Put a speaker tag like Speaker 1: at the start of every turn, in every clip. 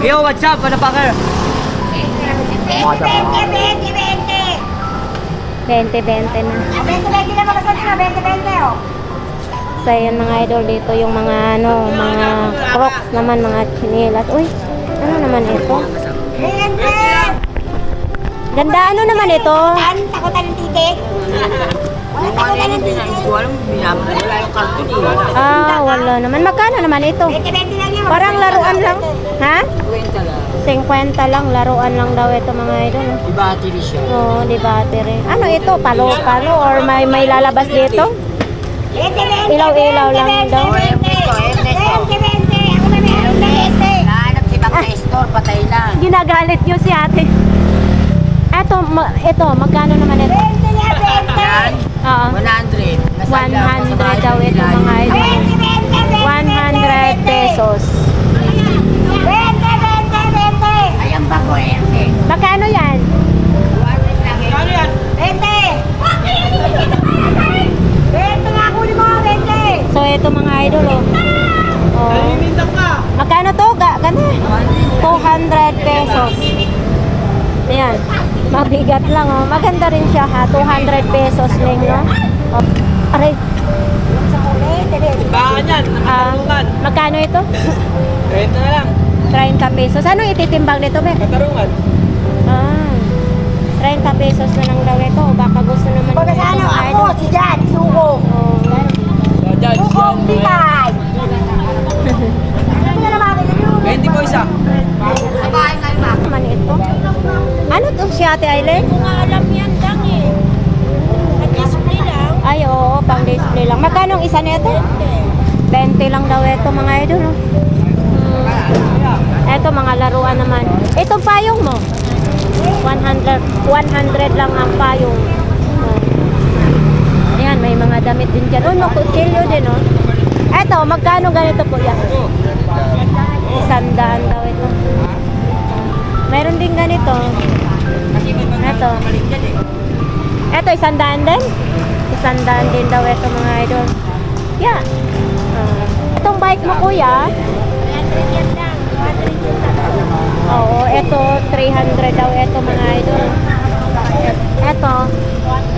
Speaker 1: Yo, what's up, motherfucker?
Speaker 2: 20-20 na.
Speaker 3: 20-20 na mga sabi na, 20-20 oh.
Speaker 2: So yun mga idol, dito yung mga ano, mga crocs naman, mga chinelas. Uy, ano naman ito?
Speaker 3: 20!
Speaker 2: Ganda, ano naman ito?
Speaker 3: Takutan ng titik? Wala takutan ng titik.
Speaker 1: Wala yung karton eh.
Speaker 2: Ah, wala naman. Magkano naman ito?
Speaker 3: 20-20 lang yun.
Speaker 2: Parang laruan lang. Ha?
Speaker 1: Kwenta lang.
Speaker 2: 50 lang, laruan lang daw ito mga idol.
Speaker 1: Di battery siya.
Speaker 2: Oo, di battery. Ano ito? Palo-palo or may lalabas dito?
Speaker 3: 20-20.
Speaker 2: Ilaw-ilaw lang daw.
Speaker 3: 20-20. Ako na meron na 20.
Speaker 1: Nahanap si Bang Store, patay na.
Speaker 2: Ginagalit niyo si ate. Ito, magkano naman ito?
Speaker 3: 20 niya, 20.
Speaker 1: Yan,
Speaker 2: Oo.
Speaker 1: 100.
Speaker 2: 100 daw ito mga idol. 100 pesos.
Speaker 3: 20.
Speaker 1: Ayan ba ko eh?
Speaker 2: Magkano yan?
Speaker 3: 20 nga kunin mo, 20.
Speaker 2: So ito mga idol oh. Oh. Magkano to? Ganda. 200 pesos. Ayan. Mabigat lang oh. Maganda rin siya ha. 200 pesos lang no. Oh. Aray.
Speaker 1: Baka yan,
Speaker 2: Magkano ito?
Speaker 1: 30 na lang.
Speaker 2: 30 pesos. Ano ititimbang nito, be?
Speaker 1: Katarungan.
Speaker 2: Ah. 30 pesos na lang daw ito. Baka gusto naman
Speaker 3: Pagka sa ano,
Speaker 2: mga
Speaker 3: ako, si Jan, suko.
Speaker 2: Oh.
Speaker 3: Suko, bitay. Ano na naman,
Speaker 1: 20 po isa.
Speaker 3: sa bahay ngayon ba?
Speaker 2: Naman ito. Ano to si Ate Aileen?
Speaker 3: Kung nga alam yan lang eh. Nag-display lang.
Speaker 2: Ay, oo, pang display lang. Magkano ang isa nito? 20 lang daw ito mga idol. Oh. Ito mga laruan naman. Itong payong mo? 100 lang ang payong. Oh. Ayan, may mga damit din dyan. Oh, no, kutsilyo din, oh. Ito, magkano ganito po yan? 100 daw ito. Mayroon din ganito. Ito. Ito, 100 din? 100 din daw ito mga idol. Yeah. Itong bike mo kuya?
Speaker 3: 300 yan lang. 200 yung
Speaker 2: Oo, ito 300 daw ito mga idol. Ito,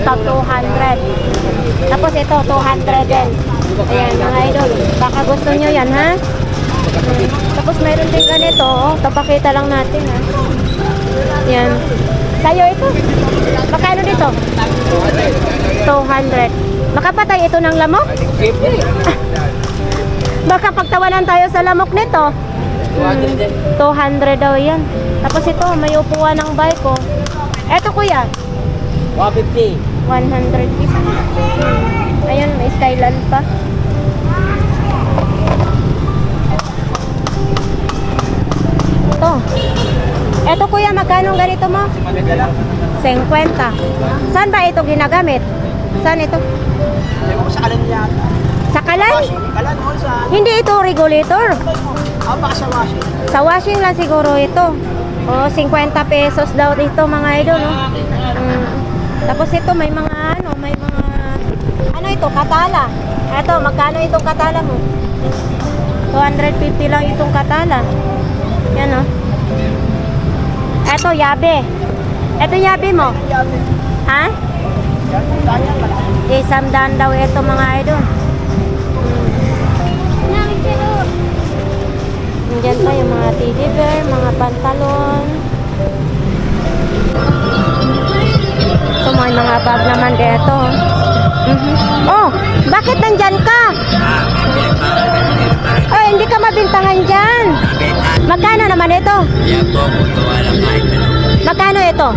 Speaker 2: tag 200. Tapos ito 200 din. Ayan mga idol. Baka gusto nyo yan ha? Tapos mayroon din ganito. Oh. Tapakita lang natin ha. Yan. Sa'yo ito. Magkano dito? 200. Makapatay ito ng lamok?
Speaker 1: Siyempre.
Speaker 2: Baka pagtawanan tayo sa lamok nito. 200 daw yan. Tapos ito, may upuan ng bike ko. Eto kuya,
Speaker 1: 150.
Speaker 2: 150. Ayun, may Skyland pa. Ito. Eto kuya, magkano ganito mo? 50. Saan ba ito ginagamit? Saan ito?
Speaker 1: Ewan ko sa kalan yata.
Speaker 2: Sa kalan?
Speaker 1: Kalan mo sa...
Speaker 2: Hindi ito regulator.
Speaker 1: Baka sa washing.
Speaker 2: Sa washing lang siguro ito. O, 50 pesos daw dito mga idol. No? Tapos ito may mga ano ito, katala. Ito, magkano itong katala mo? 250 lang itong katala. Yan o. Ito, yabe. Ito yabe mo. Ha? Isamdaan daw ito mga idol. Diyan pa yung mga teddy bear, mga pantalon. Ito mga bag naman dito. Oh, bakit nandyan ka? Oh, hindi ka mabintangan dyan. Magkano naman ito?
Speaker 1: Yan po, walang kahit ano.
Speaker 2: Magkano ito?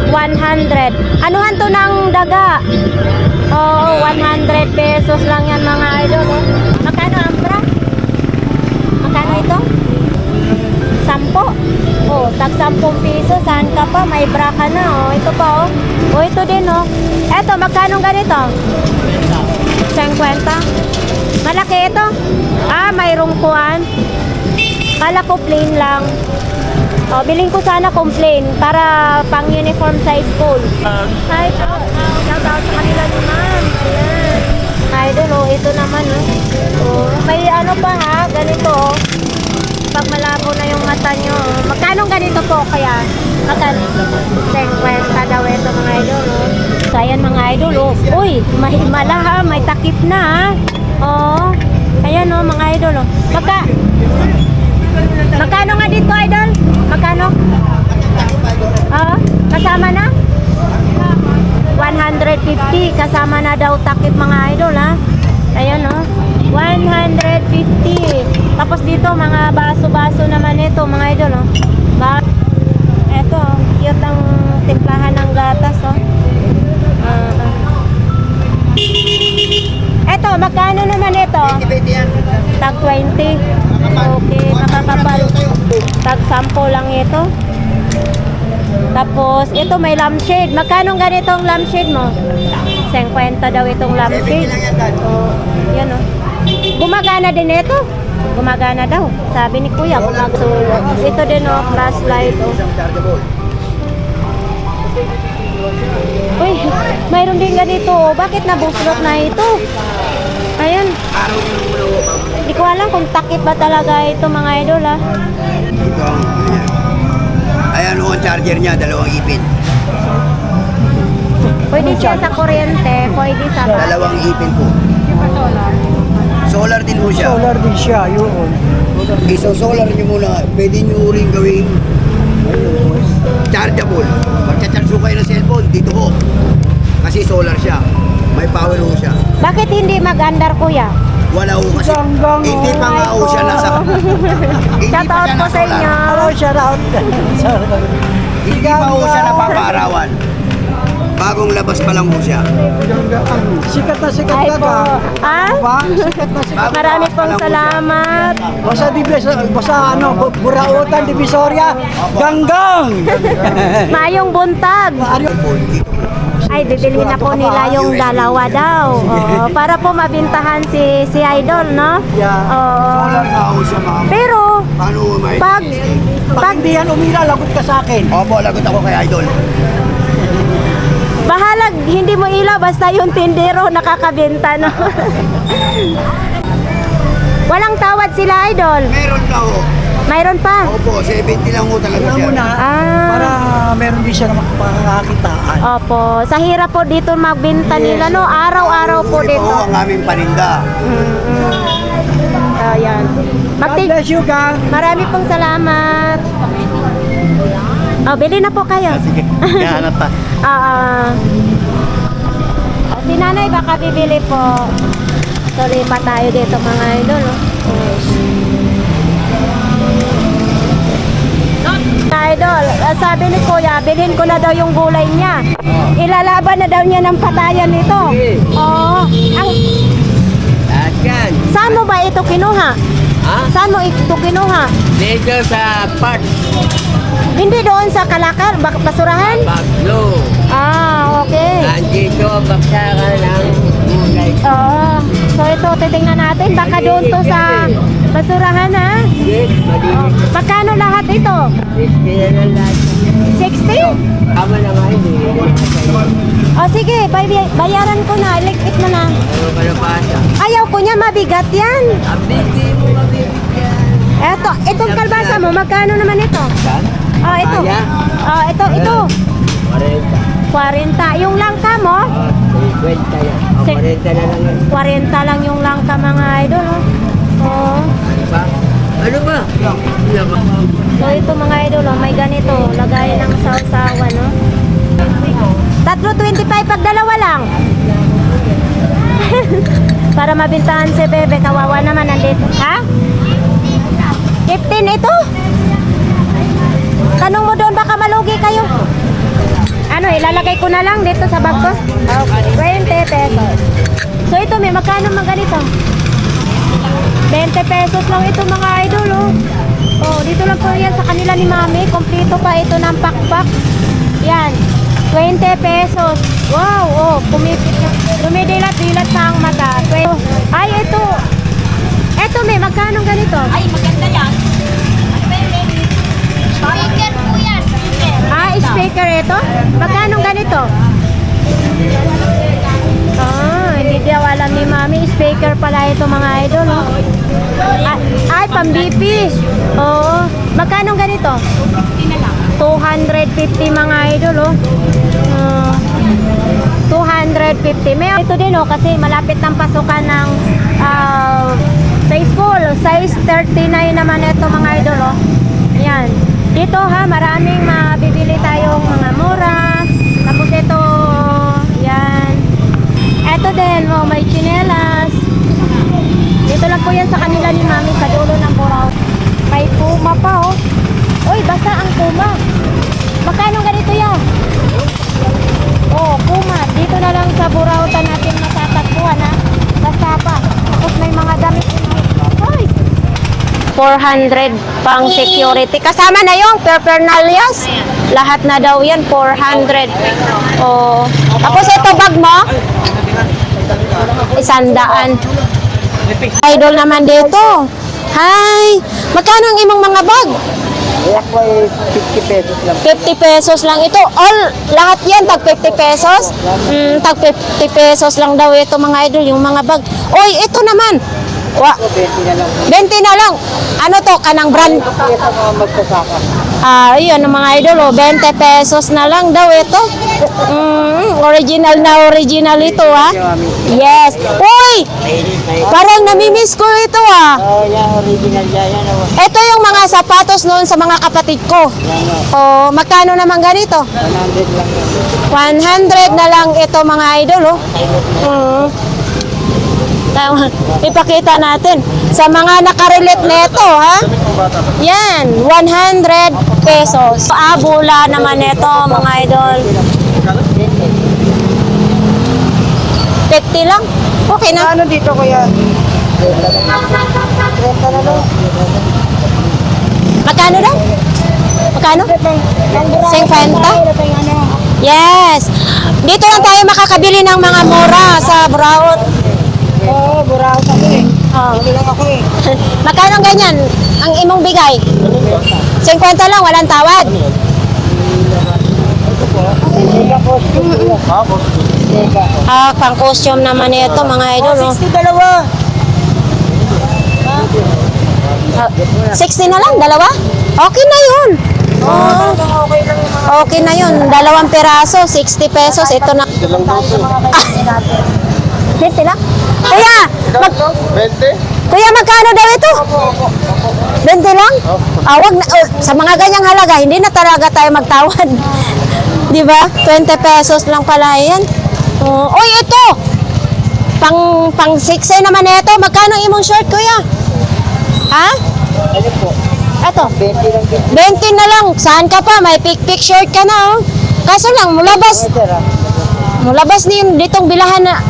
Speaker 2: 100. Anuhan to ng daga? Oh, 100 pesos lang yan mga idol. Oh. Magkano ang bra? Magkano ito? 10. Oh, tag 10 piso. Saan ka pa? May bra ka na. Oh, ito pa oh. Oh, ito din oh. Eto, magkano ganito? 50. Malaki ito? Ah, mayroong kuwan. Kala ko plain lang. Oh, bilhin ko sana complain para pang uniform size school. Hi, shout out sa kanila naman. Ayan. Idol, oh, ito naman, oh. Oh, may ano pa ha, ganito, oh. pag malabo na yung mata nyo. Magkano ganito po kaya? Magkano? 50 daw ito mga idol. Oh. So ayan mga idol. Oh. Uy, mahimala ha. May takip na ha. Oh. Ayan oh mga idol. Oh. Magkano nga dito idol? Magkano? Kasama na? 150. Kasama na daw takip mga idol ha. Ayan oh. 150. Tapos dito mga baso-baso naman ito mga idol oh. Ito oh, cute ang timplahan ng gatas oh. Ito, magkano naman ito? Tag 20. Okay, makakapal. Tag 10 lang ito. Tapos ito may lampshade. Magkano ganitong lampshade mo? 50 daw itong lampshade. Oh, yan oh. Gumagana din ito. Gumagana daw. Sabi ni Kuya, gumagana. Ito din oh, flashlight oh. Uy, mayroon din ganito. Oh. Bakit nabuslot na ito? Ayan. Hindi ko alam kung takip ba talaga ito mga idol ha.
Speaker 4: Ito ang ganyan. Ayan ho ang charger niya, 2 ipin.
Speaker 2: Pwede siya sa kuryente, pwede sa
Speaker 4: 2 ipin po. Solar din ho siya.
Speaker 1: Solar din siya, yun.
Speaker 4: Iso-solar niyo muna. Pwede niyo rin gawing chargeable. Magcha-charge ho kayo ng cellphone, dito ho. Kasi solar siya. May power ho siya.
Speaker 2: Bakit hindi mag-andar kuya?
Speaker 4: Wala ho kasi.
Speaker 1: Ganggang,
Speaker 4: Hindi pa nga ho siya nasa. Hindi
Speaker 2: Shout
Speaker 4: pa
Speaker 2: out
Speaker 4: siya
Speaker 2: po
Speaker 4: na
Speaker 2: sa
Speaker 4: solar.
Speaker 2: inyo.
Speaker 1: Hello, shout out.
Speaker 4: Hindi pa ho siya napapaarawan. Bagong labas pa lang ho siya.
Speaker 1: Sikat na sikat
Speaker 2: Ay
Speaker 1: ka
Speaker 2: po.
Speaker 1: ka.
Speaker 2: Ah?
Speaker 1: Diba? Sikat na sikat.
Speaker 4: Bagong
Speaker 2: Marami
Speaker 4: labas pa
Speaker 2: pong
Speaker 4: lang ho siya.
Speaker 2: salamat.
Speaker 1: Basta ano, Burautan, Divisoria, Ganggang.
Speaker 2: Mayong buntag. Ay, bibilhin na po nila yung dalawa daw. Oh, para po mabintahan si Idol, no?
Speaker 1: Yeah.
Speaker 4: Solar
Speaker 2: Oo.
Speaker 4: nga ho siya mga.
Speaker 2: Pero,
Speaker 4: Paano ho may?
Speaker 2: pag
Speaker 1: Pag hindi yan umila, lagot ka sa akin.
Speaker 4: Opo, lagot ako kay Idol.
Speaker 2: bahalag, hindi mo ilaw, basta yung tindero nakakabenta, no? Walang tawad sila, Idol.
Speaker 4: Meron ka ho.
Speaker 2: Mayroon pa.
Speaker 4: Opo, 70 lang ho talaga
Speaker 1: Alam
Speaker 4: siya.
Speaker 1: mo na, para meron din siya na makakakitaan.
Speaker 2: Opo, sa hirap po dito magbenta nila, no? Araw-araw po
Speaker 4: Uli
Speaker 2: dito.
Speaker 4: po ang aming paninda.
Speaker 2: Ayan.
Speaker 1: God bless you, Gang.
Speaker 2: Marami pong salamat. Oh, bili na po kayo.
Speaker 4: Sige, kahanap pa.
Speaker 2: Si nanay baka bibili po. So, lipat tayo dito mga idol. No? Idol, sabi ni Kuya, bilhin ko na daw yung gulay niya. Ilalaban na daw niya ng patayan nito. Oo.
Speaker 5: Ayan.
Speaker 2: Saan mo ba ito kinuha?
Speaker 5: Ha?
Speaker 2: Saan mo ito kinuha?
Speaker 5: Dito sa park.
Speaker 2: Hindi doon sa Kalakal, basurahan?
Speaker 5: Pablo.
Speaker 2: Ah, okay.
Speaker 5: Nandito baksakan ng gulay.
Speaker 2: Oo. So ito, titingnan natin. Baka doon to sa basurahan, ha?
Speaker 5: Yes, malinis.
Speaker 2: Magkano lahat ito?
Speaker 5: Kaya na lahat.
Speaker 2: 60?
Speaker 5: Tama na nga hindi.
Speaker 2: O sige, bayaran ko na. Electric mo na.
Speaker 5: Ano ka na pasa?
Speaker 2: Ayaw ko niya, mabigat yan.
Speaker 5: Abiti mo mabibigyan.
Speaker 2: Itong kalbasa mo, magkano naman ito?
Speaker 5: Saan?
Speaker 2: Oh, ito.
Speaker 5: Kaya?
Speaker 2: Oh, ito.
Speaker 5: 40.
Speaker 2: 40. Yung langka mo,
Speaker 5: 50 yan. 40 na lang yan.
Speaker 2: 40 lang yung langka mga idol. Oh.
Speaker 5: Ano ba? Ano ba? Ano ba?
Speaker 2: So ito mga idol, oh, may ganito, lagay ng sausawa, no? 3.25 pag dalawa lang. Para mabintahan si Bebe, kawawa naman nandito. Ha? 15 ito? Tanong mo doon, baka malugi kayo. Ano, ilalagay ko na lang dito sa bag ko? Okay, 20 pesos. So ito, may magkano mga ganito? 20 pesos lang ito mga idol, oh. Oh, dito lang po yan sa kanila ni Mami. Kompleto pa ito ng pakpak. Yan, 20 pesos. Wow, oh, dumidilat-dilat sa ang mata. Ay, ito. Ito, may magkano ganito?
Speaker 3: Ay, maganda yan. Ano ba yun? Speaker po yan. Speaker.
Speaker 2: Ah, speaker ito? Magkano ganito? Ah, hindi daw alam ni ni Mami. Speaker pala ito mga idol. Oh. Ay, pang-BP. Oo. Magkano ganito? 250 mga idol. Oh. 250. May ito din oh, kasi malapit ng pasukan ng sa school. Size 39 naman ito mga idol. Oh. Yan. Dito ha, maraming mabibili tayong mga mura. Tapos ito, yan. Ito din, oh, may chinelas. Dito lang po yan sa kanila ni Mami sa dulo ng Burao. May Puma pa, oh. Uy, basta ang Puma. Magkano ganito yan? Oh, Puma. Dito na lang sa Burautan natin matatagpuan, ha? Basta pa. Tapos may mga damit. Ay! 400 pang security. Kasama na yung paraphernalia. Lahat na daw yan, 400. Oh. Tapos ito bag mo? 100. Idol naman dito. Hi! Magkano ang imong mga bag?
Speaker 5: Kaya ko ay 50 pesos lang.
Speaker 2: 50 pesos lang ito. All, lahat yan, tag 50 pesos. Tag 50 pesos lang daw ito mga idol, yung mga bag. Oy, ito naman.
Speaker 5: 20 na lang.
Speaker 2: 20 na lang. Ano to, kanang brand?
Speaker 5: Kaya sa mga magsasaka.
Speaker 2: Ayun mga idol, oh, 20 pesos na lang daw ito. Original na original ito, ha? Yes. Uy! Parang namimiss ko ito, ha?
Speaker 5: Oh, yan, original yan. Yan, oh.
Speaker 2: Ito yung mga sapatos noon sa mga kapatid ko.
Speaker 5: Yan,
Speaker 2: Oh,
Speaker 5: oh.
Speaker 2: magkano naman ganito?
Speaker 5: 100 lang yan.
Speaker 2: 100 na lang ito mga idol, oh. Tama. Ipakita natin sa mga nakarelate nito, ha? Yan, 100 pesos. Abula naman ito, mga idol. 50 lang. Okay na.
Speaker 1: Ano dito kuya?
Speaker 5: 30 na lang.
Speaker 2: Magkano daw? Magkano? 50? Yes. Dito lang tayo makakabili ng mga mura sa Buraot.
Speaker 1: Oo, Burao ako eh.
Speaker 2: Oh.
Speaker 1: Dito lang ako eh.
Speaker 2: Magkano ganyan? Ang imong bigay? 50 lang, walang tawad. Pang costume naman ito mga idol. Oh.
Speaker 1: 60 dalawa.
Speaker 2: 60 na lang, dalawa? Okay na yun. Oh,
Speaker 1: Okay lang yung mga
Speaker 2: okay na yun. 2 piraso, 60 pesos. Ito na. 20 lang? Kuya,
Speaker 4: 20?
Speaker 2: kuya, magkano daw ito? 20 lang? Wag na, sa mga ganyang halaga, hindi na talaga tayo magtawad. Di ba? 20 pesos lang pala yan. Uy, ito! Pang 6 naman ito. Magkano imong short, kuya? Ha?
Speaker 5: Ano po?
Speaker 2: Ito.
Speaker 5: 20 lang din.
Speaker 2: 20 na lang. Saan ka pa? May pick short ka na, oh. Kaso lang, mulabas din ditong bilahan na,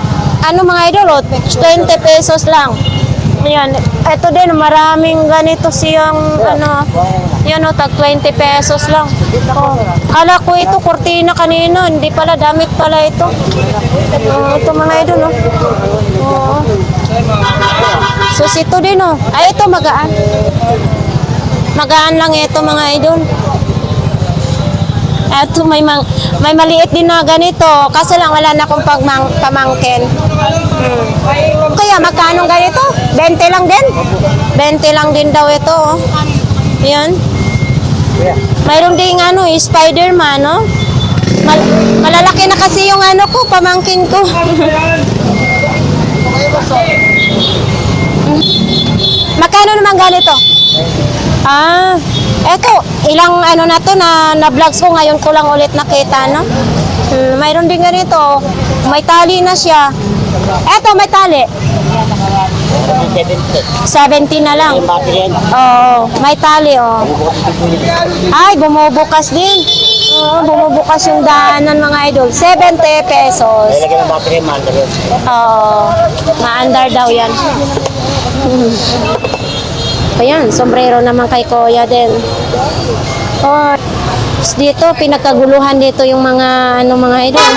Speaker 2: ano mga idol, oh, 20 pesos lang. Ayan. Ito din, maraming ganito siyang, ano, yan, oh, tag 20 pesos lang. Oh. Kala ko ito, kurtina kanina. Hindi pala, damit pala ito. Ito mga idol, oh. Oh. Sus, ito din, oh. Ay, ito, magaan. Magaan lang ito mga idol. Ito may maliit din na ganito. Kaso lang wala na akong pamangkin. Kaya magkano ganito? 20 lang din? 20 lang din daw ito. Oh. Yan. Mayroon ding ano, Spider-Man, no? Malalaki na kasi yung ano ko, pamangkin ko. Magkano naman ganito? Eto, ilang ano na to na vlogs ko ngayon ko lang ulit nakita, no? Mayroon din ganito. May tali na siya. Eto, may tali. 70 na lang. Oo, may tali, oh. Ay, bumubukas din. Oo, bumubukas yung daanan mga idol. 70 pesos. Oo, maandar daw yan. Ayan, sombrero naman kay Kuya din. Oh, dito, pinagkaguluhan dito yung mga, ano mga idol.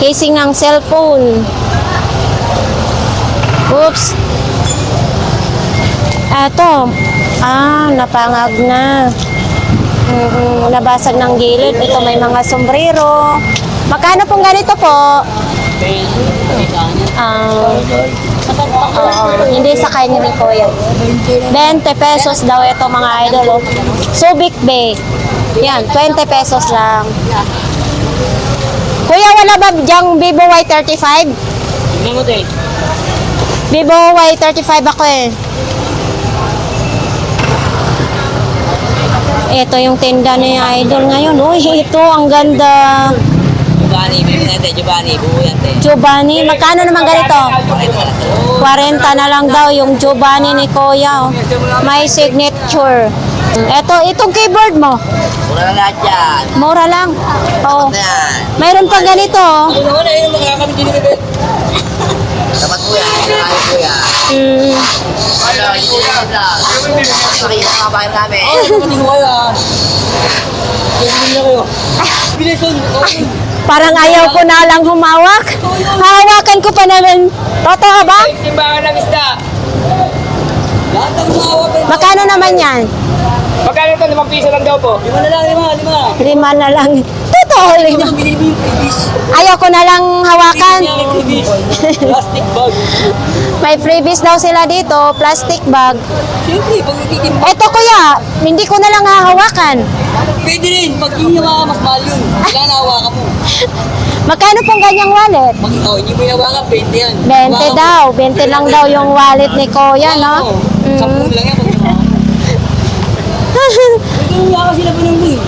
Speaker 2: Casing ng cellphone. Oops. Eto. Napangag na. Nabasag ng gilid. Ito may mga sombrero. Magkano pong ganito po? Hindi sa kanya ni Kuya. 20 pesos daw ito mga idol. Oh. Subic Bay. Yan, 20 pesos lang. Kuya, wala ba dyang Vivo Y35? Vivo Y35 ako eh. Ito yung tinda ni Idol ngayon. Uy, ito ang ganda.
Speaker 5: Giovanni, bibili natin. Giovanni, buo yan, te.
Speaker 2: Giovanni, magkano naman ganito? 40 na lang daw yung Giovanni ni Kuya. Oh. May signature. Itong keyboard mo.
Speaker 5: Mura na lahat yan.
Speaker 2: Mura lang. Oh.
Speaker 5: Yan.
Speaker 2: Mayroon pa ganito. Oh.
Speaker 5: Ano naman, ayun ang mga kami dinibibig. Dapat po yan. Dapat po yan.
Speaker 2: Mm.
Speaker 5: Ano, hindi na lang. Pakita ng mga bayan namin. Oh, hindi ko kayo ah. Hindi na kayo. Bileson.
Speaker 2: Parang ayaw ko na lang humawak. Hawakan ko pa naman. Totoo ba?
Speaker 5: Simbangan ng isda. Lahat ng mahawak.
Speaker 2: Magkano naman yan?
Speaker 5: Magkano ito? 5 piso lang daw po. 5 na lang, 5.
Speaker 2: 5 na lang. Totoo.
Speaker 5: Binili mo yung freebies.
Speaker 2: Ayaw ko na lang hawakan.
Speaker 5: Freebies. Plastic bag.
Speaker 2: May freebies daw sila dito. Plastic bag.
Speaker 5: Siyempre, pag nagtitimba.
Speaker 2: Eto kuya, hindi ko na lang hahawakan.
Speaker 5: Pwede rin. Pag hindi hawakan, mas mahal yun. Kailangan hawakan mo.
Speaker 2: Magkano pong ganyang wallet?
Speaker 5: Pag hindi mo hawakan, 20 yan.
Speaker 2: 20 daw. 20 lang daw yung wallet ni Kuya, no? Mm.
Speaker 5: 10 lang yan. Pwede mo sila pa ng ring.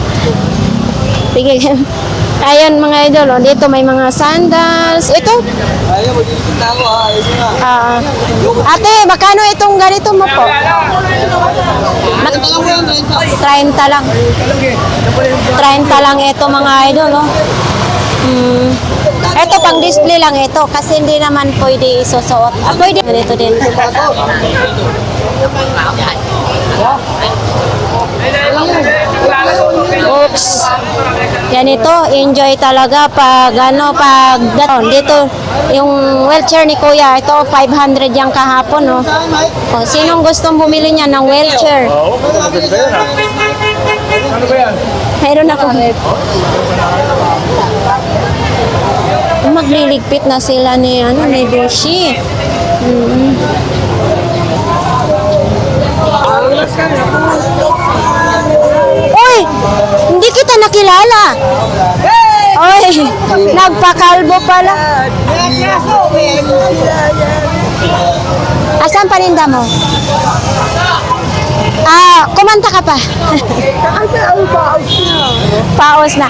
Speaker 2: Sige. Ayan mga idol, oh. Dito may mga sandals. Ito,
Speaker 5: Ayaw, mag-iikot na ako ha. Ayos nga.
Speaker 2: ate, magkano itong ganito mo po?
Speaker 5: Ito lang po yan,
Speaker 2: 30 lang. 30 lang ito mga idol, oh. Ito pang display lang ito kasi hindi naman pwede isusuot. Pwede dito din. Oops. Yan ito, enjoy talaga pag dito yung wheelchair ni Kuya. Ito 500 yung kahapon, no. Oh, sinong gustong bumili niya ng wheelchair? Mayroon ako. Magliligpit na sila ni Bushi. Uy! Hindi kita nakilala. Uy! Nagpakalbo pala. Asan paninda mo? Kumanta ka pa. Paos na.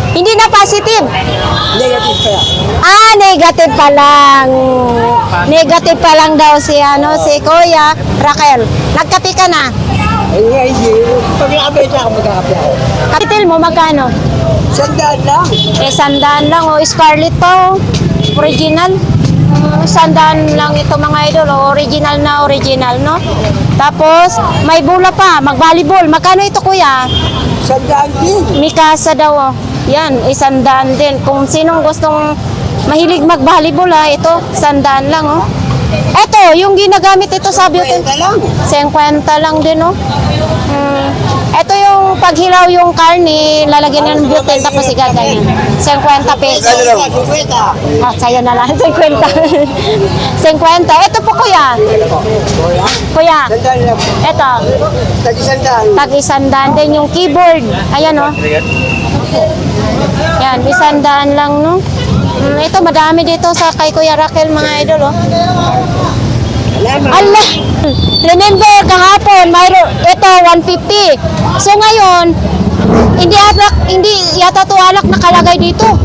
Speaker 2: Hindi na positive.
Speaker 5: Negative kaya.
Speaker 2: Negative pa lang. Negative pa lang daw si Kuya Raquel. Nagkape ka na?
Speaker 5: Ay nga, hindi. Pag nakabenta ako, magkakape ako.
Speaker 2: Kapitil mo magkano?
Speaker 5: 100 lang.
Speaker 2: 100 lang. Scarlett to. Original. 100 lang ito mga idol. Original na original, no? Tapos, may bula pa. Mag-volleyball. Magkano ito, Kuya?
Speaker 5: 100 din.
Speaker 2: Mikasa daw, oh. Yan, 100 din. Kung sinong gustong mahilig mag-volleyball, ito, 100 lang, oh. Ito, yung ginagamit ito sa beauty.
Speaker 5: 50 lang.
Speaker 2: 50 lang din, oh. Ito yung paghilaw yung karne, lalagyan ng beauty, tapos igaganyan. 50 pesos.
Speaker 5: 50.
Speaker 2: Sa'yo na lang, 50. 50. Ito po, Kuya. Kuya,
Speaker 5: 100 lang.
Speaker 2: ito.
Speaker 5: Tag-100.
Speaker 2: Tag-100 din yung keyboard. Ayan, oh. Yan, 100 lang, no? Ito, madami dito sa kay Kuya Raquel, mga idol, oh. Allah! Remember, kahapon, ito, 150. So, ngayon, hindi yata to alak nakalagay dito.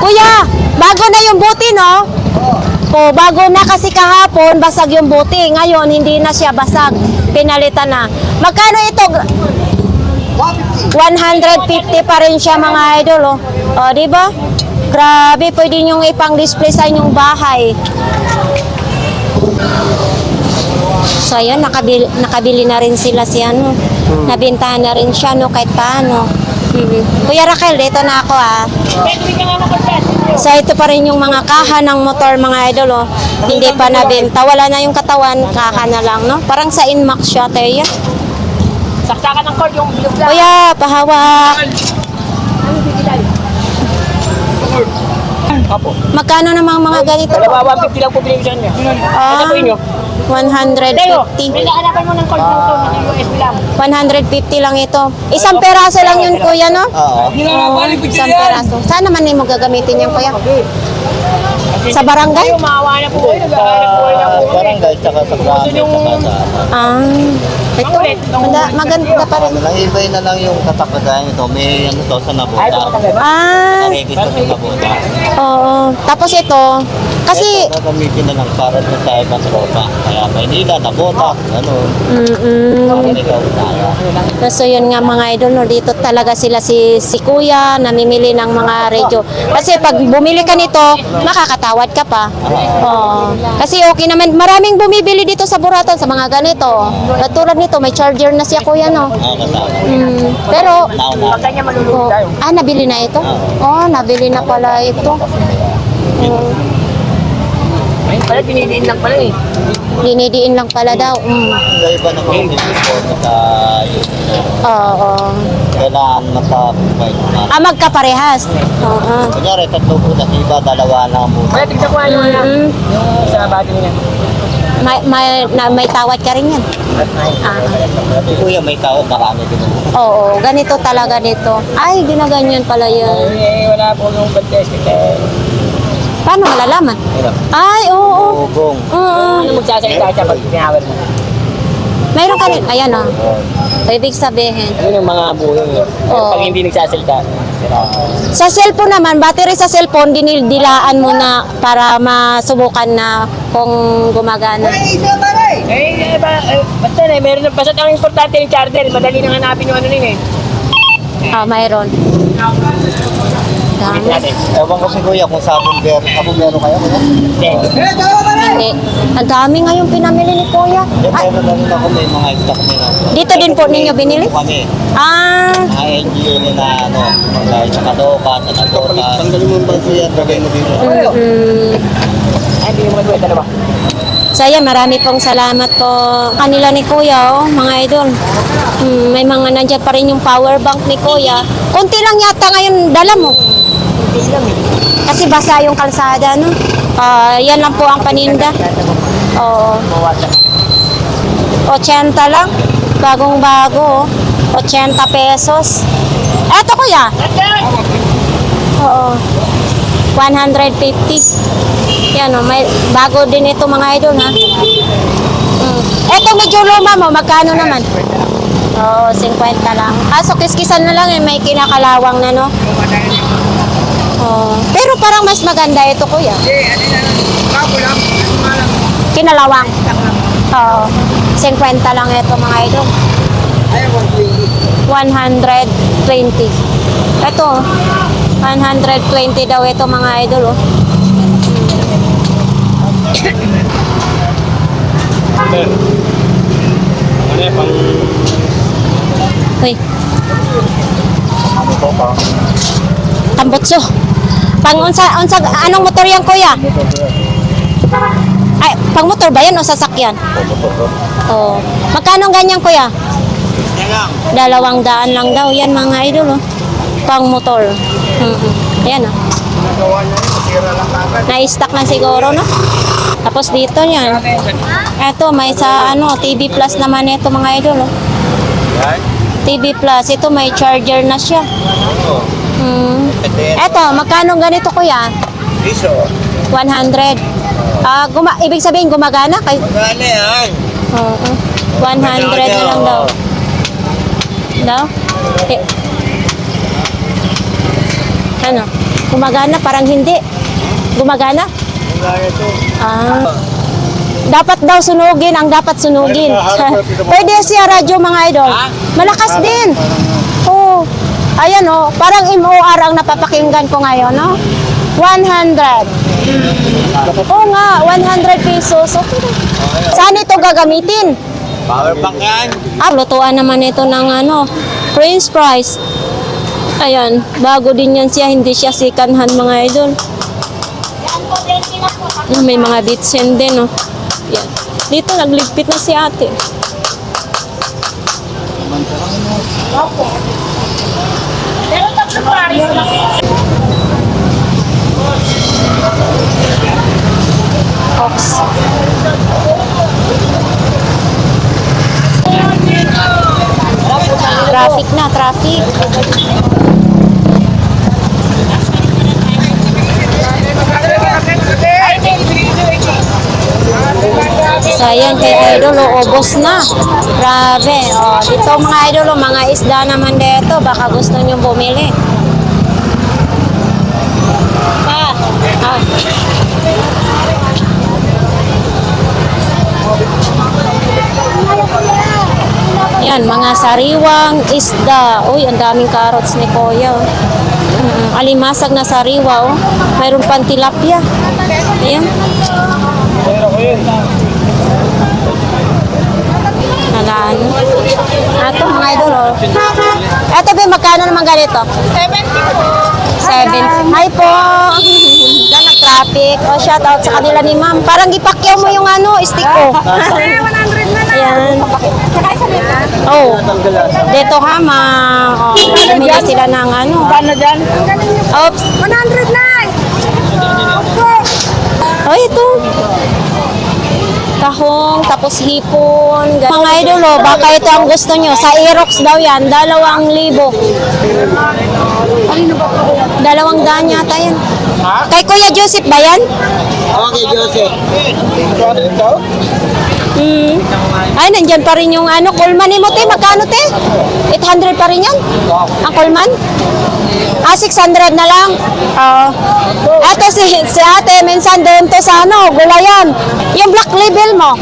Speaker 2: Kuya, bago na yung buti, no? O, bago na kasi kahapon, basag yung buti. Ngayon, hindi na siya basag. Pinalitan na. Magkano ito? 150 pa rin siya, mga idol, oh. O, di ba? Grabe, pwede nyo ipang-display sa inyong bahay. So, ayun, nakabili na rin sila si nabintahan na rin siya, no, kahit paano. Kuya Raquel, dito na ako, So, ito pa rin yung mga kaha ng motor, mga idol, oh. Hindi pa nabenta. Wala na yung katawan, kaha na lang, no? Parang sa Inmax siya, Teya.
Speaker 5: Saksakan ng cord yung bilog lang.
Speaker 2: Kuya, pahawak.
Speaker 5: Apo.
Speaker 2: Magkano namang mga ganito?
Speaker 5: Dalawa, 150 lang po binibigyan niya. Ito po inyo.
Speaker 2: 150.
Speaker 5: Pinahanapan mo ng call to ng USB lang.
Speaker 2: 150 lang ito. Isang peraso lang yun, kuya, no?
Speaker 4: Oo.
Speaker 2: Isang peraso. Saan naman mo gagamitin yan, kuya? Sa barangay?
Speaker 5: Kayo, maawa na po kayo. Nag-aaral po kayo na po kami.
Speaker 4: Barangay, tsaka sa grabe, tsaka sa...
Speaker 2: Ah, ito. Maganda pa rin.
Speaker 4: Ano lang, iba na lang yung katakasan ito. May ano to sa
Speaker 5: Ay, ito
Speaker 4: nabuta.
Speaker 5: matanggal ba?
Speaker 2: Ah,
Speaker 4: Ready to sa nabuta.
Speaker 2: oo. Tapos ito, kasi...
Speaker 4: Ito, gagamitin na lang para doon sa ibang tropa. Kaya Maynila, nabuta, ano. Para ikaw na.
Speaker 2: So yun nga mga idol, no, dito talaga sila si kuya namimili ng mga radio. Kasi pag bumili ka nito, makakatawad ka pa. Oo. Kasi okay naman, maraming bumibili dito sa Buratan sa mga ganito. Katulad nito, may charger na siya kuya, no?
Speaker 4: Kasama.
Speaker 2: Pero,
Speaker 4: Nauna.
Speaker 5: Pag kanya malulunod
Speaker 2: oh,
Speaker 5: tayo.
Speaker 2: nabili na ito? Oh, nabili na pala ito.
Speaker 5: Ayun pala, dinidiin lang pala eh.
Speaker 2: Dinidiin lang pala daw.
Speaker 4: Iba naman yung uniform sa
Speaker 2: Oo.
Speaker 4: kailangan naka-provide na.
Speaker 2: Magkaparehas. Oo.
Speaker 4: Kunyari, tatlo po na iba, dalawa na muna.
Speaker 5: Kaya tignan ko ano yan. Yung sa body niya.
Speaker 2: May tawad ka rin yan.
Speaker 4: Si Kuya may tawad, marami din.
Speaker 2: Oo, ganito talaga nito. Ay, ginaganyan pala yun.
Speaker 5: Eh, wala po yung contest.
Speaker 2: Paano malalaman? Ay, oo.
Speaker 4: Ugong.
Speaker 2: Oo.
Speaker 5: Ano magsasalita siya pag pinawar mo?
Speaker 2: Mayroon ka rin. Ayan o. Ibig sabihin.
Speaker 5: Yun yung mga buhay niya.
Speaker 2: Oo.
Speaker 5: Pag hindi nagsasalita.
Speaker 2: Sa cellphone naman, battery sa cellphone, dinidilaan mo na para masubukan na kung gumagana.
Speaker 5: Basta na, meron na. Basta ang importante yung charger. Madali nang hanapin yung ano rin eh.
Speaker 2: Mayroon. Dami.
Speaker 4: Ewan ko si Kuya kung sa bumbero kayo.
Speaker 5: Hindi.
Speaker 2: Hindi. Ang dami ngayong pinamili ni Kuya. Ay,
Speaker 4: Meron na rin ako may mga stock nila.
Speaker 2: dito din po ninyo binili?
Speaker 4: Kami.
Speaker 2: Ah,
Speaker 4: Mga NGO na ano, mga sa Kadoka, sa Nagota. Tanggalin mo ba siya, tagay mo dito.
Speaker 5: Ay, hindi mo magweta na ba?
Speaker 2: so ayan, marami pong salamat po kanila ni Kuya, oh, mga idol. May mga nandiyan pa rin yung power bank ni Kuya. Konti lang yata ngayon dala mo.
Speaker 5: Hindi lang eh.
Speaker 2: Kasi basa yung kalsada, no? Yan lang po ang paninda. Oo.
Speaker 5: Mawasan.
Speaker 2: 80 lang. Bagong-bago, oh. 80 pesos. Eto Kuya. Oo. 150. Yan oh, may bago din ito mga idol ha. Eto medyo luma mo, magkano naman? Oo, 50 lang. So kiskisan na lang eh, may kinakalawang na no. Pero parang mas maganda ito Kuya. Kinalawang. Oo. 50 lang ito mga idol. 120. Ito, 120 daw ito mga idol. Oh. Uy. Tambutso. Unsa anong motor yan Kuya? Ay, pang motor ba yan o sasakyan? Oh. Magkano ganyan Kuya? 200 lang daw yan mga idol. Oh. Pang motor. Ayan oh. Na-stock na siguro no? Tapos dito yan. Eto may sa TV Plus naman ito mga idol. Oh. TV Plus. Ito may charger na siya. Eto, magkano ganito Kuya?
Speaker 4: Piso.
Speaker 2: 100. Ibig sabihin gumagana?
Speaker 4: Gumagana yan.
Speaker 2: Oo. 100 na lang daw. Daw? Ano? Gumagana? Parang hindi. Gumagana? Dapat daw sunugin ang dapat sunugin. Pwede siya radyo mga idol. Malakas din. Oo. Ayan oh, parang MOR ang napapakinggan ko ngayon, no? 100. Oo nga, 100 pesos. Okay. Saan ito gagamitin?
Speaker 4: Power bank yan.
Speaker 2: Lutuan naman ito ng French fries. Ayan, bago din yan siya, hindi siya sikanhan mga idol. May mga bits yan din, oh. Yan. Dito nagligpit na si ate.
Speaker 3: Pero 3 pares lang.
Speaker 2: Traffic na, traffic. So, ayan kay Idol, ubos na. Grabe. O, dito mga Idol, mga isda naman dito. Baka gusto nyo bumili. Ah. Yan, mga sariwang isda. Uy, ang daming carrots ni Kuya. Alimasag na sariwa. Oh. Mayroon pang tilapia. Ayan. Nagaan. Ito mga idol. Oh. Ito ba, magkano naman ganito? 7. Hi po. Diyan nag-traffic. O, shout out sa kanila ni ma'am. Parang ipakyaw mo yung stick ko. Ayan. Oh. Dito ha, bumili sila ng
Speaker 1: Paano dyan?
Speaker 2: Oops.
Speaker 3: 100 na!
Speaker 2: Oh, ito. Tahong, tapos hipon. Mga idol, baka ito ang gusto nyo. Sa Aerox daw yan, 2,000. 200 yata yan. Kay Kuya Joseph ba yan?
Speaker 5: Okay, Joseph.
Speaker 2: Ay, nandyan pa rin yung Coleman ni mo, te. Magkano, te? 800 pa rin yan? Ang Coleman? 600 na lang. Eto si ate, minsan doon to sa Gulayan. Yung black label mo?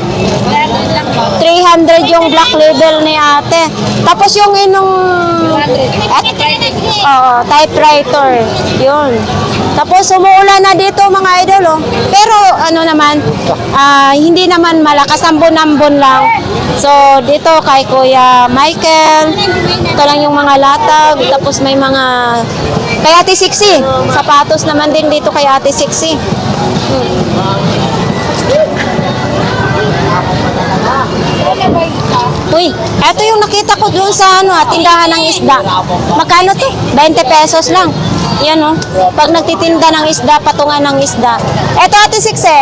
Speaker 2: 300 yung black label ni ate. Tapos yung typewriter. Yun. Tapos umuulan na dito mga idol. Pero naman, hindi naman malakas, ambon-ambon lang. So dito kay Kuya Michael, ito lang yung mga latag. Tapos may mga kay Ate Sixi. Sapatos naman din dito kay Ate Sixi. Uy, eto yung nakita ko doon sa tindahan ng isda. Magkano to? 20 pesos lang. Yan pag nagtitinda ng isda, patungan ng isda. Eto Ate Sixi.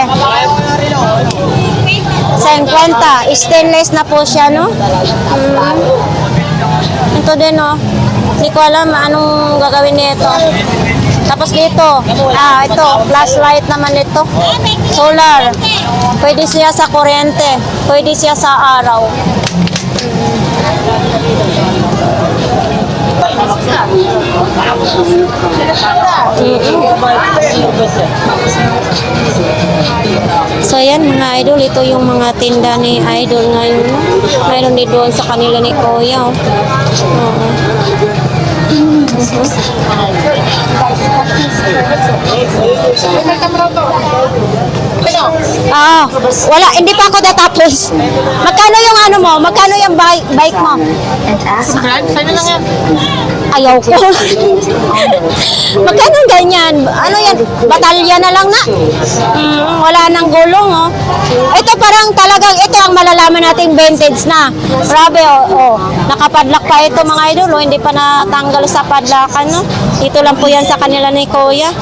Speaker 2: 50. Stainless na po siya, no? Ito din, Hindi ko alam anong gagawin nito. Tapos dito, ito, flashlight naman ito. Solar. Pwede siya sa kuryente. Pwede siya sa araw. So yan mga idol, ito yung mga tinda ni Idol ngayon. Mayroon din doon sa kanila ni Kuya. Wala, hindi pa ako natapos. Magkano yung mo? Magkano yung bike mo?
Speaker 5: Sa'yo lang yan.
Speaker 2: Ayaw ko. Magkano ganyan? Ano yan? Batalya na lang na? Wala nang gulong, Ito parang talagang, ito ang malalaman nating vintage na. Grabe, nakapadlock pa ito mga idol, hindi pa natanggal sa padlakan, Dito lang po yan sa kanila ni Kuya.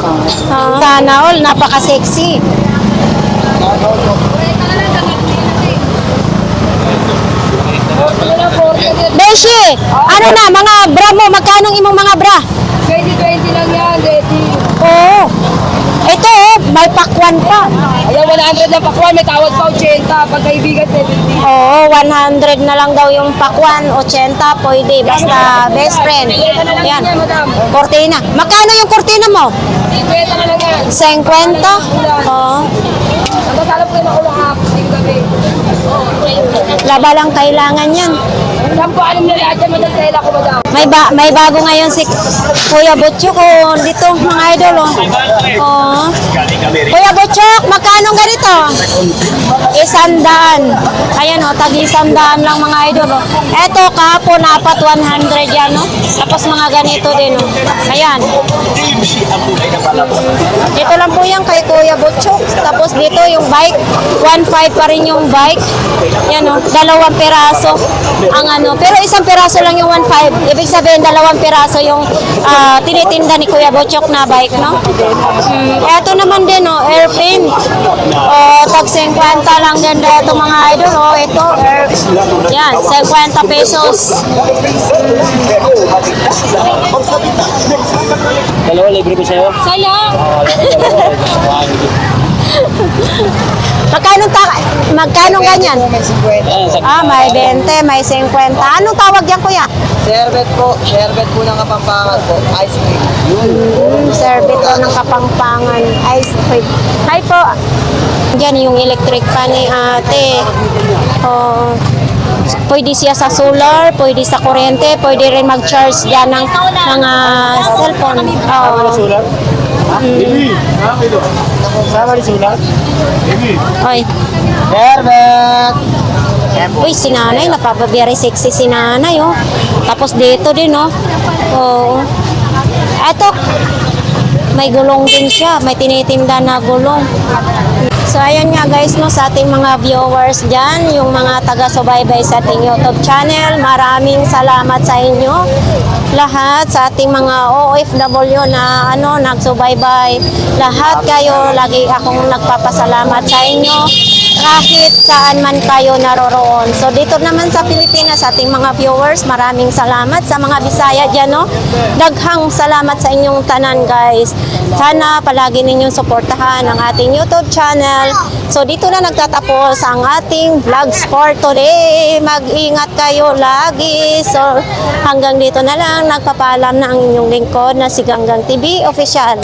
Speaker 2: Sana all, napaka-sexy. Beshi, mga bra mo, magkano imong mga bra?
Speaker 3: 20 lang yan, Betty.
Speaker 2: Oo. Ito, may pakwan pa.
Speaker 3: Ayaw, 100 na pakwan, may tawad pa 80. Pagkaibigan, 70.
Speaker 2: Oo, 100 na lang daw yung pakwan, 80 pwede, basta best friend. Yan, kortina. Magkano yung kortina mo?
Speaker 3: 50 na lang yan.
Speaker 2: 50? Oo.
Speaker 3: Tapos alam ko yung makulong hapos, yung gabi.
Speaker 2: Laba lang kailangan yan.
Speaker 3: Sampo, alam nyo lahat yan, madal sa'yo ako, madam.
Speaker 2: May bago ngayon si Kuya Butchok dito mga idol Kuya Butchok, magkano ganito? 100. Ayan tag 100 lang mga idol Eto kahapon apat 100 yan Tapos mga ganito din Ayan. Dito lang po yan kay Kuya Butchok. Tapos dito yung bike, 1.5 pa rin yung bike. Yan 2 piraso. Ang ano. Pero isang piraso lang yung 1.5. Ibig sabihin, 2 piraso yung tinitinda ni Kuya Bochok na bike, no? Eto naman din, oh, airplane. Tag 50 lang din dito mga idol. Ito, yan, 50 pesos.
Speaker 4: Dalawa libre ko sa'yo.
Speaker 2: Sayang. Magkano ganyan?
Speaker 1: May 50.
Speaker 2: May 20, may 50. Anong tawag yan, kuya?
Speaker 5: Sherbet po ng Kapampangan po. Ice cream.
Speaker 2: Serbito ng Kapampangan ice cream. Hi po. Diyan yung electric fan ni ate. Pwede siya sa solar, pwede sa kuryente, pwede rin mag-charge dyan ng mga cellphone.
Speaker 1: Sulat? Sama ni sulat?
Speaker 2: Oy.
Speaker 1: Herbert!
Speaker 2: Uy, si nanay, napapa-very sexy si nanay, oh. Tapos dito din, oh. Oo. Eto, may gulong din siya. May tinitinda na gulong. So, ayan nga guys, no, sa ating mga viewers dyan, yung mga taga-subaybay sa ating YouTube channel, maraming salamat sa inyo. Lahat sa ating mga OFW na nagsubaybay. Lahat kayo, lagi akong nagpapasalamat sa inyo. Kahit saan man kayo naroroon. So, dito naman sa Pilipinas, sa ating mga viewers, maraming salamat sa mga Bisaya dyan, no? Daghang salamat sa inyong tanan, guys. Sana palagi ninyong suportahan ang ating YouTube channel. So, dito na nagtatapos ang ating vlogs for today. Mag-ingat kayo lagi. So, hanggang dito na lang. Nagpapaalam na ang inyong lingkod na si Ganggang TV Official.